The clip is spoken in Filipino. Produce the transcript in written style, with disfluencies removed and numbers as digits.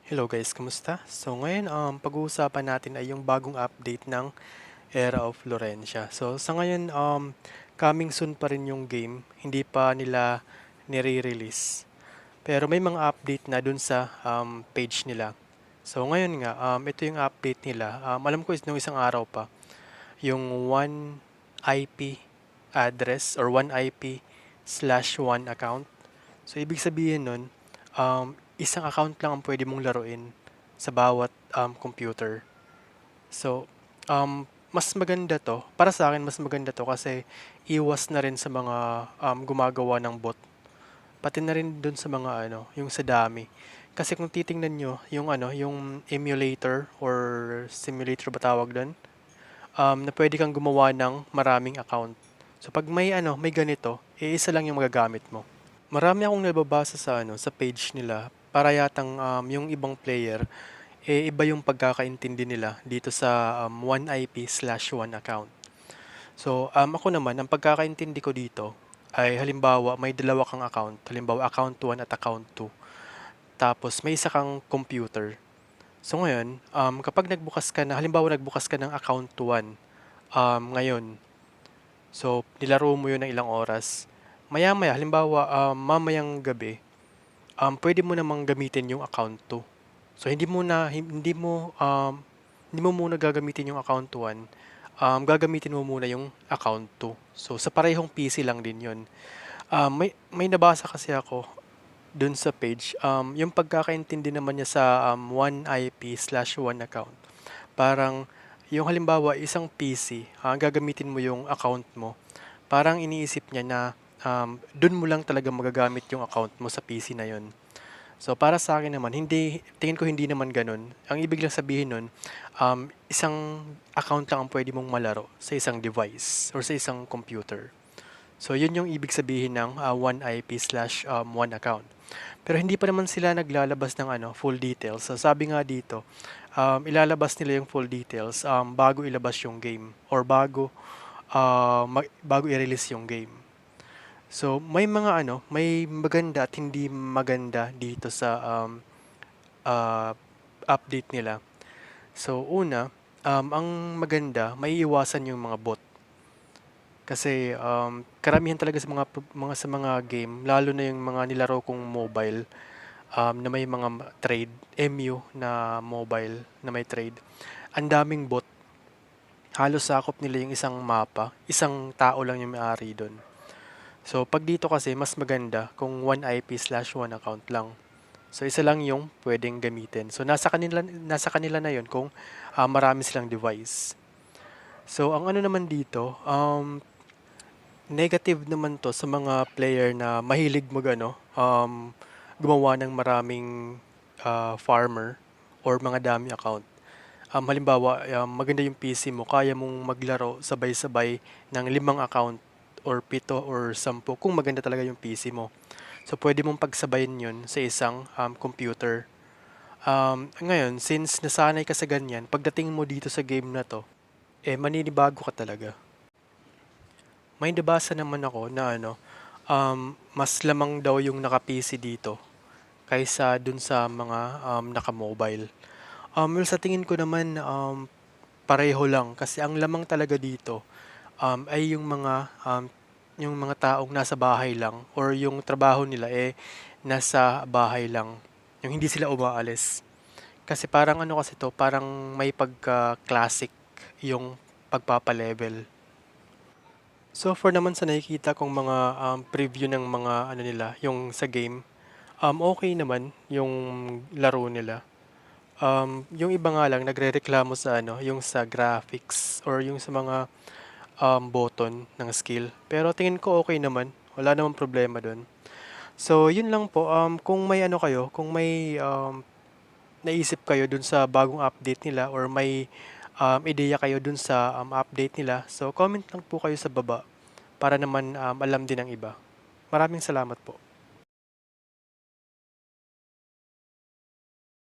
Hello guys, kamusta? So ngayon, pag-uusapan natin ay yung bagong update ng Era of Florencia. So sa ngayon, coming soon pa rin yung game, hindi pa nila nire-release. Pero may mga update na dun sa page nila. So ngayon nga, ito yung update nila. Alam ko nung isang araw pa, yung 1 IP address or 1 IP/1 account. So ibig sabihin nun, isang account lang ang pwede mong laruin sa bawat computer. So, mas maganda to. Para sa akin, mas maganda to kasi iwas na rin sa mga gumagawa ng bot. Pati na rin dun sa mga yung sa dami. Kasi kung titingnan nyo, yung emulator or simulator ba tawag doon, na pwede kang gumawa ng maraming account. So pag may ganito, isa lang yung magagamit mo. Marami akong nababasa sa page nila para yatang yung ibang player iba yung pagkakaintindi nila dito sa 1 IP/1 account. So ako naman ang pagkakaintindi ko dito ay halimbawa may dalawa kang account, halimbawa account 1 at account 2. Tapos may isa kang computer. So ngayon, kapag nagbukas ka ng account 1 ngayon, so nilaro mo yun ng ilang oras. Maya-maya, halimbawa mamayang gabi, pwede mo namang gamitin yung account 2. So hindi mo muna gagamitin yung account 1, gagamitin mo muna yung account 2. So sa parehong PC lang din 'yon. May nabasa kasi ako dun sa page, yung pagkakaintindi naman niya sa 1 IP/1 account. Parang yung halimbawa isang PC, gagamitin mo yung account mo. Parang iniisip niya na dun mo lang talaga magagamit yung account mo sa PC na 'yon. So para sa akin naman, tingin ko hindi naman gano'n. Ang ibig lang sabihin nun, isang account lang ang pwede mong malaro sa isang device or sa isang computer. So yun yung ibig sabihin ng 1 IP/1 account. Pero hindi pa naman sila naglalabas ng full details. So sabi nga dito, ilalabas nila yung full details bago ilabas yung game or bago i-release yung game. So may maganda at hindi maganda dito sa ah, update nila. So una, ang maganda, maiiwasan yung mga bot. Kasi karamihan talaga sa mga game, lalo na yung mga nilaro kong mobile, na may mga trade, MU na mobile na may trade. Ang daming bot. Halos sakop nila yung isang mapa, isang tao lang yung may-ari doon. So, pag dito kasi, mas maganda kung 1 IP/1 account lang. So, isa lang yung pwedeng gamitin. So, nasa kanila na yon kung marami silang device. So, ang ano naman dito, negative naman to sa mga player na mahilig gumawa ng maraming farmer or mga dami account. Halimbawa, maganda yung PC mo, kaya mong maglaro sabay-sabay ng 5 account or 7 or 10 kung maganda talaga yung PC mo. So, pwede mong pagsabayin yun sa isang computer. Ngayon, since nasanay ka sa ganyan, pagdating mo dito sa game na to, maninibago ka talaga. May nabasa naman ako na mas lamang daw yung naka-PC dito kaysa dun sa mga naka-mobile. Well, sa tingin ko naman, pareho lang kasi ang lamang talaga dito ay yung mga taong nasa bahay lang or yung trabaho nila nasa bahay lang. Yung hindi sila umaalis. Kasi parang kasi to, parang may pagka-classic yung pagpapa-level. So far naman sa nakikita kong mga preview ng mga nila, yung sa game, okay naman yung laro nila. Yung iba nga lang nagrereklamo sa yung sa graphics or yung sa mga button ng skill. Pero tingin ko okay naman. Wala namang problema doon. So, yun lang po. Kung may kung may naisip kayo dun sa bagong update nila or may ideya kayo dun sa update nila, so comment lang po kayo sa baba para naman alam din ng iba. Maraming salamat po.